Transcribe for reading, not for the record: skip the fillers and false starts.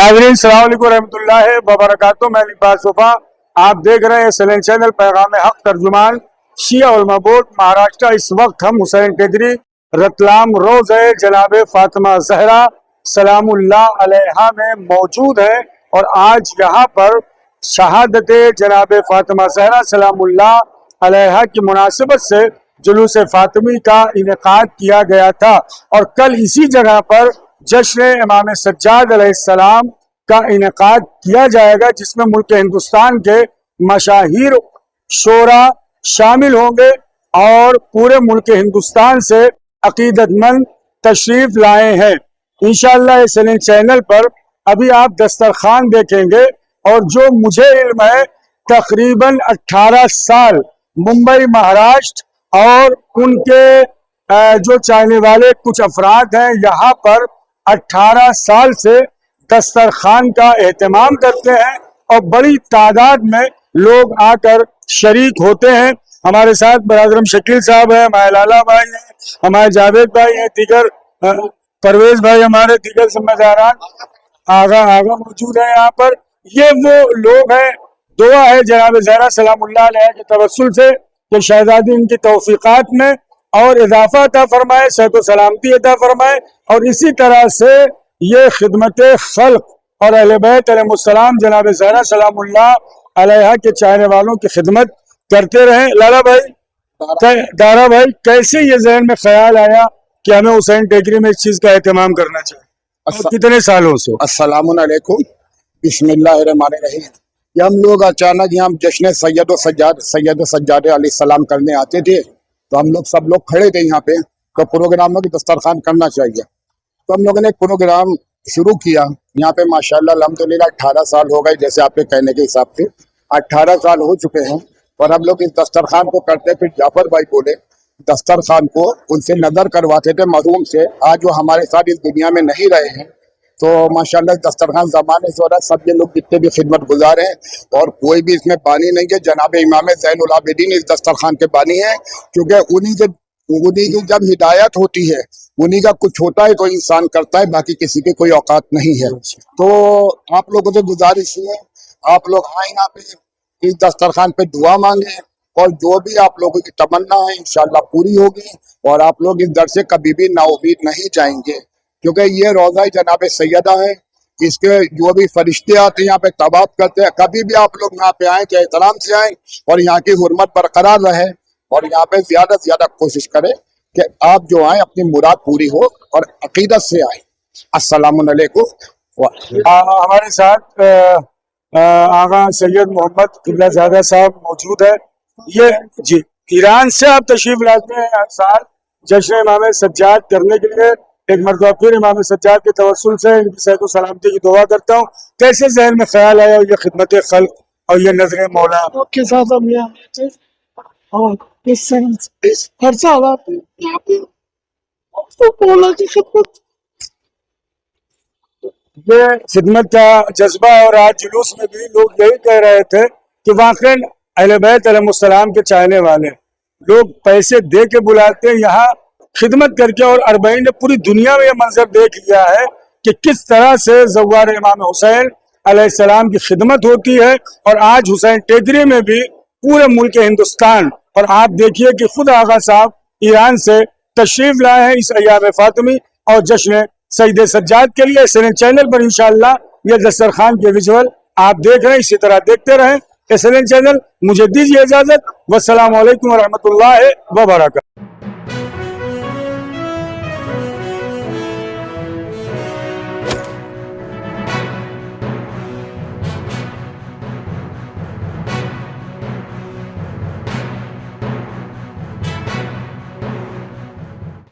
नाज़रीन अस्सलाम वालेकुम रहमतुल्लाह वबरकातुहू। मैं लिबास वफा, आप देख रहे हैं SLN चैनल पैगाम हक तर्जुमान शिया उलमा बोर्ड महाराष्ट्र। इस वक्त हम हुसैन टेकरी रतलाम रोज़ जनाब फातिमा ज़हरा सलामुल्लाह अलैहा में मौजूद है और आज यहाँ पर शहादत जनाब फातिमा ज़हरा सलामुल्लाह अलैहा की मुनासिबत से जुलूस फातिमी का इनेकाद किया गया था और कल इसी जगह पर जश्न इमाम सज्जाद अलैहिस्सलाम का इनेकाद किया जाएगा, जिसमें मुल्क हिंदुस्तान के मशाहिर शोरा शामिल होंगे और पूरे मुल्क हिंदुस्तान से अकीदतमंद तशरीफ लाए हैं। इंशाअल्लाह SLN चैनल पर अभी आप दस्तरखान देखेंगे और जो मुझे इल्म है तकरीबन 18 साल मुंबई महाराष्ट्र और उनके जो चाहने वाले कुछ अफराद हैं यहाँ पर 18 साल से दस्तरखान का एहतमाम करते हैं और बड़ी तादाद में लोग आकर शरीक होते हैं। हमारे साथ बरादरम शकील साहब है, हमारे लाला भाई हैं, हमारे जावेद भाई हैं, दीगर परवेज भाई, हमारे दीगर जिम्मेदारान आगा मौजूद है यहाँ पर। ये वो लोग हैं, दुआ है जनाब ज़हरा सलामुल्लाह अलैहा के तवस्सुल से कि शहजादी इनकी तौफीकात में और इजाफा अता फरमाए, सेहत व सलामती अता फरमाए और इसी तरह से ये खिदमत खल्क और अहले बैत अलैहिस्सलाम जनाब ज़हरा सलामुल्लाह अलैहा के चाहने वालों की खिदमत करते रहें। लाला भाई, दारा भाई, कैसे ये जहन में ख्याल आया कि हमें हुसैन टेकरी में इस चीज का एहतमाम करना चाहिए और कितने सालों से? अस्सलामु अलैकुम, बिस्मिल्लाहिर्रहमानिर्रहीम। ये हम लोग अचानक यहाँ जश्न सैयद सज्जाद अलैहिस्सलाम करने आते थे तो हम लोग सब लोग खड़े थे यहाँ पे, तो प्रोग्राम में दस्तरखान करना चाहिए, तो हम लोगों ने प्रोग्राम शुरू किया। यहाँ पे माशाल्लाह अल्हम्दुलिल्लाह 18 साल हो गए, जैसे आपके कहने के हिसाब से 18 साल हो चुके हैं और हम लोग इस दस्तरखान को करते। फिर जाफर भाई बोले दस्तरखान को उनसे नजर करवाते थे मरहूम से, आज वो हमारे साथ इस दुनिया में नहीं रहे हैं, तो माशाल्लाह दस्तरखान जमाने से हो रहा है। सब ये लोग जितने भी खिदमत गुजार हैं और कोई भी इसमें बानी नहीं है, जनाब इमाम ज़ैनुल आबिदीन इस दस्तरखान के बानी हैं, क्योंकि उन्हीं की जब हिदायत होती है उन्हीं का कुछ होता है तो इंसान करता है, बाकी किसी की कोई औकात नहीं है। तो आप लोगों से गुजारिश है, आप लोग आए यहाँ पे इस दस्तरखान पे दुआ मांगे और जो भी आप लोगों की तमन्ना है इंशाअल्लाह पूरी होगी और आप लोग इस दर से कभी भी नाउमीद नहीं जाएंगे, क्योंकि ये रोज़ा जनाब सैयदा है। इसके जो भी फरिश्ते आते हैं यहाँ पे तवाफ करते हैं, कभी भी आप लोग यहाँ पे आए तो एहतराम से आए और यहाँ की हुर्मत बरकरार रहे और यहाँ पे ज्यादा से ज्यादा कोशिश करें कि आप जो आए अपनी मुराद पूरी हो और अकीदत से आए। अस्सलामु अलैकुम। हमारे साथ आगा सैयद मोहम्मद किबलाज़ादा साहब मौजूद है। ये जी ईरान से आप तशरीफ लाते हैं हर साल जश्न इमाम सज्जाद करने के लिए। एक मरतबा फिर इमाम सज्जाद के तवस्सुल से इनकी सेहत व सलामती की दुआ करता हूँ। कैसे जहन में ख्याल आया ये खिदमत खल्क और ये नजर मौला के साथ हम यहाँ और हर साल आते यहाँ पे मौला की खिदमत, ये खिदमत का जज्बा। और आज जुलूस में भी लोग यही कह रहे थे कि वाकई अहले बैत अलैहिस्सलाम के चाहने वाले लोग पैसे दे के बुलाते हैं यहाँ खिदमत करके, और अरबईन ने पूरी दुनिया में यह मंजर देख लिया है कि किस तरह से ज़व्वार इमाम हुसैन अलैहिस्सलाम की खिदमत होती है। और आज हुसैन टेकरी में भी पूरे मुल्क हिंदुस्तान, और आप देखिए कि खुद आगा साहब ईरान से तशरीफ लाए हैं इस अय्याम फातिमी और जश्न सैयद सज्जाद के लिए। SLN चैनल पर इंशाअल्लाह ये दस्तरखान के विजुअल आप देख रहे हैं, इसी तरह देखते रहें SLN चैनल। मुझे दीजिए इजाजत। वस्सलामु अलैकुम व रहमतुल्लाहि व बरकातहू।